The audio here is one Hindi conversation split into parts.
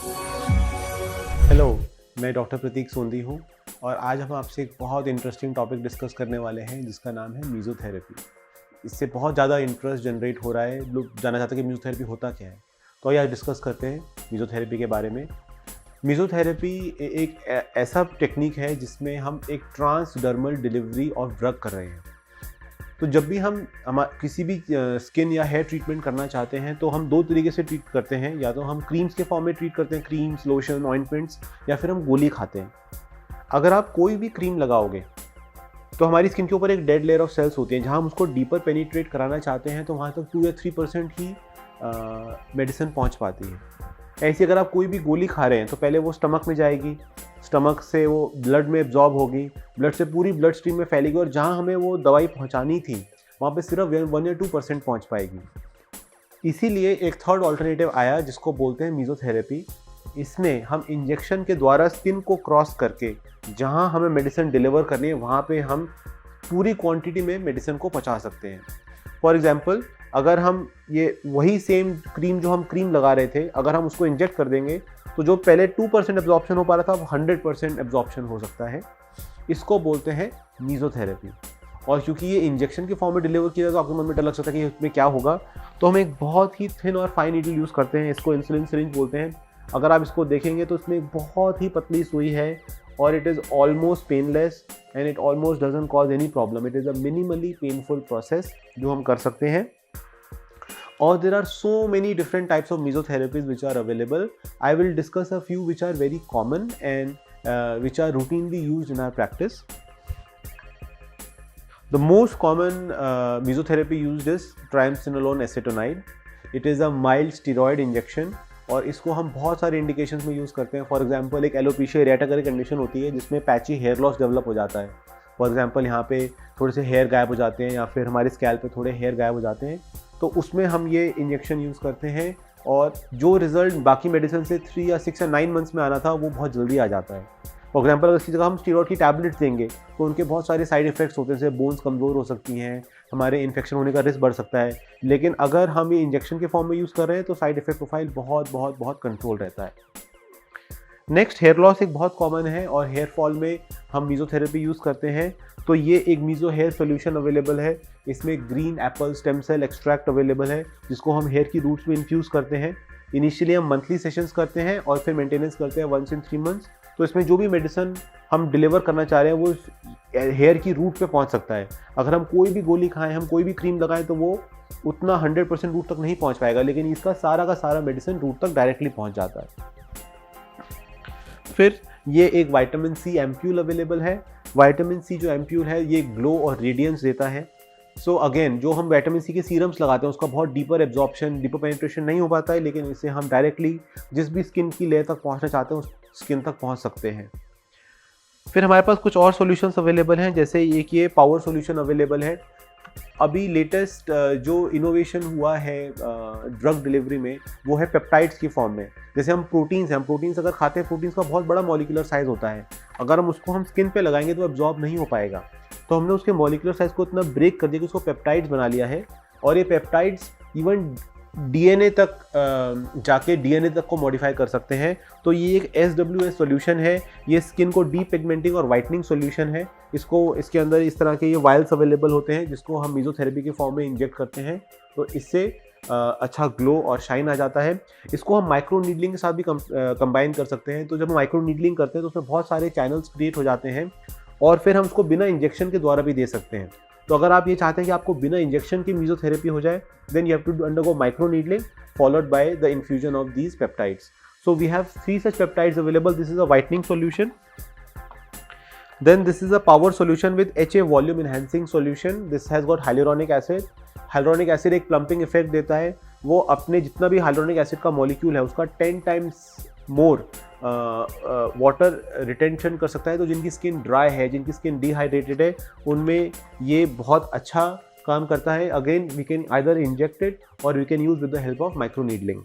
हेलो, मैं डॉक्टर प्रतीक सोंदी हूँ और आज हम आपसे एक बहुत इंटरेस्टिंग टॉपिक डिस्कस करने वाले हैं जिसका नाम है मीज़ोथेरेपी। इससे बहुत ज़्यादा इंटरेस्ट जनरेट हो रहा है, लोग जानना चाहते हैं कि मीज़ोथेरेपी होता क्या है। तो आइए आज डिस्कस करते हैं मीज़ोथेरेपी के बारे में। मीज़ोथेरेपी एक ऐसा टेक्निक है जिसमें हम एक ट्रांसडर्मल डिलीवरी ऑफ ड्रग कर रहे हैं। तो जब भी हम किसी भी स्किन या हेयर ट्रीटमेंट करना चाहते हैं तो हम दो तरीके से ट्रीट करते हैं, या तो हम क्रीम्स के फॉर्म में ट्रीट करते हैं, क्रीम्स, लोशन, ऑइंटमेंट्स, या फिर हम गोली खाते हैं। अगर आप कोई भी क्रीम लगाओगे तो हमारी स्किन के ऊपर एक डेड लेयर ऑफ सेल्स होती हैं, जहां हम उसको डीपर पेनिट्रेट कराना चाहते हैं तो वहां तक 2 या 3% ही मेडिसिन पहुंच पाती है। ऐसी अगर आप कोई भी गोली खा रहे हैं तो पहले वो स्टमक में जाएगी, स्टमक से वो ब्लड में एब्जॉर्ब होगी, ब्लड से पूरी ब्लड स्ट्रीम में फैलेगी और जहां हमें वो दवाई पहुंचानी थी वहां पे सिर्फ 1 या 2% पहुंच पाएगी। इसीलिए एक थर्ड ऑल्टरनेटिव आया जिसको बोलते हैं मीज़ोथेरेपी। इसमें हम इंजेक्शन के द्वारा स्किन को क्रॉस करके जहां हमें मेडिसिन डिलीवर करनी है वहां पे हम पूरी क्वांटिटी में मेडिसिन को पहुंचा सकते हैं। फॉर एग्जांपल, अगर हम ये वही सेम क्रीम जो हम क्रीम लगा रहे थे, अगर हम उसको इंजेक्ट कर देंगे तो जो पहले 2% एब्जॉर्प्शन हो पा रहा था वो 100% एब्जॉर्प्शन हो सकता है। इसको बोलते हैं मीज़ोथेरेपी। और क्योंकि ये इंजेक्शन के फॉर्म में डिलीवर किया जाए तो आपके मन में डर लग सकता है कि इसमें क्या होगा, तो हम एक बहुत ही थिन और फाइन नीडल यूज़ करते हैं। इसको इंसुलिन सिरिंज बोलते हैं। अगर आप इसको देखेंगे तो इसमें एक बहुत ही पतली सुई है और it is almost painless and it almost doesn't cause any problem. It is a minimally painful process जो हम कर सकते हैं। Or there are so many different types of mesotherapies which are available. I will discuss a few which are very common and which are routinely used in our practice. The most common mesotherapy used is triamcinolone acetonide. It is a mild steroid injection और इसको हम बहुत सारे इंडिकेशंस में यूज़ करते हैं। फॉर एग्जांपल, एक एलोपेशिया एरेटा करके कंडीशन होती है जिसमें पैची हेयर लॉस डेवलप हो जाता है। फॉर एग्जांपल, यहाँ पे थोड़े से हेयर गायब हो जाते हैं या फिर हमारे स्कैल्प पे थोड़े हेयर गायब हो जाते हैं, तो उसमें हम ये इंजेक्शन यूज़ करते हैं और जो रिजल्ट बाकी मेडिसिन से 3 या 6 या 9 मंथ्स में आना था वो बहुत जल्दी आ जाता है। फॉर एग्जांपल, अगर इसकी जगह हम स्टीरॉयड की टैबलेट्स देंगे तो उनके बहुत सारे साइड इफेक्ट्स होते हैं, जैसे बोन्स कमज़ोर हो सकती हैं, हमारे इन्फेक्शन होने का रिस्क बढ़ सकता है। लेकिन अगर हम ये इंजेक्शन के फॉर्म में यूज़ कर रहे हैं तो साइड इफेक्ट प्रोफाइल बहुत बहुत बहुत कंट्रोल रहता है। नेक्स्ट, हेयर लॉस एक बहुत कॉमन है और हेयर फॉल में हम मीज़ोथेरेपी यूज़ करते हैं। तो ये एक मीज़ो हेयर सोल्यूशन अवेलेबल है। इसमें green apple stem cell extract available है जिसको हम हेयर की रूट्स में इन्फ्यूज़ करते हैं। इनिशियली हम मंथली सेशंस करते हैं और फिर मेंटेनेंस करते हैं 1 से 3 मंथ्स। तो इसमें जो भी मेडिसिन हम डिलीवर करना चाह रहे हैं वो हेयर की रूट पे पहुंच सकता है। अगर हम कोई भी गोली खाएं, हम कोई भी क्रीम लगाएं तो वो उतना 100% रूट तक नहीं पहुंच पाएगा, लेकिन इसका सारा का सारा मेडिसिन रूट तक डायरेक्टली पहुंच जाता है। फिर ये एक विटामिन सी एम्प्यूल अवेलेबल है। विटामिन सी जो एम्प्यूल है ये ग्लो और रेडियंस देता है। सो अगेन, जो हम विटामिन सी के सीरम्स लगाते हैं उसका बहुत डीपर एब्जॉर्प्शन, डीपर पेनिट्रेशन नहीं हो पाता है, लेकिन इससे हम डायरेक्टली जिस भी स्किन की लेयर तक पहुंचना चाहते हैं उस स्किन तक पहुंच सकते हैं। फिर हमारे पास कुछ और सॉल्यूशंस अवेलेबल हैं, जैसे एक ये पावर सॉल्यूशन अवेलेबल है। अभी लेटेस्ट जो इनोवेशन हुआ है ड्रग डिलीवरी में वो है पेप्टाइड्स की फॉर्म में। जैसे हम प्रोटीन्स अगर खाते हैं, प्रोटीन्स का बहुत बड़ा मॉलिक्यूलर साइज होता है। अगर हम उसको हम स्किन पे लगाएंगे तो एब्जॉर्ब नहीं हो पाएगा, तो हमने उसके मॉलिक्यूलर साइज को इतना ब्रेक कर दिया कि उसको पेप्टाइड्स बना लिया है। और ये पेप्टाइड्स इवन डीएनए तक जाके डीएनए तक को मॉडिफाई कर सकते हैं। तो ये एक SWS सॉल्यूशन है। ये स्किन को डीपिगमेंटिंग और वाइटनिंग सॉल्यूशन है। इसके अंदर इस तरह के ये वायल्स अवेलेबल होते हैं जिसको हम मीज़ोथेरेपी के फॉर्म में इंजेक्ट करते हैं, तो इससे अच्छा ग्लो और शाइन आ जाता है। इसको हम माइक्रो नीडलिंग के साथ भी कंबाइन कर सकते हैं। तो जब हम माइक्रो नीडलिंग करते हैं तो उसमें बहुत सारे चैनल्स क्रिएट हो जाते हैं और फिर हम उसको बिना इंजेक्शन के द्वारा भी दे सकते हैं। तो अगर आप ये चाहते हैं कि आपको बिना इंजेक्शन की मीज़ोथेरेपी हो जाए, then you have to undergo micro needling followed by the infusion of these peptides. So we have 3 such peptides available. This is a whitening solution. Then this is a power solution with HA volume enhancing solution. This has got hyaluronic acid. Hyaluronic acid एक plumping effect देता है। वो अपने जितना भी hyaluronic acid का मॉलिक्यूल है उसका 10 times मोर वाटर रिटेंशन कर सकता है। तो जिनकी स्किन ड्राई है, जिनकी स्किन डिहाइड्रेटेड है, उनमें ये बहुत अच्छा काम करता है। Again, we can either inject it और we can use with the help of micro needling.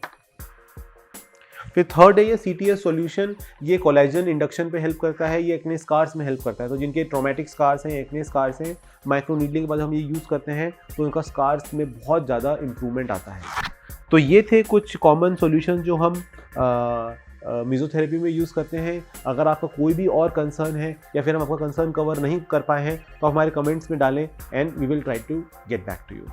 फिर थर्ड है ये CTS सॉल्यूशन। ये कोलेजन इंडक्शन पे हेल्प करता है, ये एक्ने स्कार्स में हेल्प करता है। तो जिनके ट्रॉमेटिक स्कार्स हैं, एक्ने स्कार्स हैं, माइक्रो नीडलिंग के बाद हम ये यूज़ करते हैं तो उनका स्कार्स में बहुत ज़्यादा इम्प्रूवमेंट आता है। तो ये थे कुछ कॉमन सॉल्यूशन जो हम मेसोथेरेपी में यूज़ करते हैं। अगर आपका कोई भी और कंसर्न है या फिर हम आपका कंसर्न कवर नहीं कर पाए हैं तो हमारे कमेंट्स में डालें and we will try to get back to you.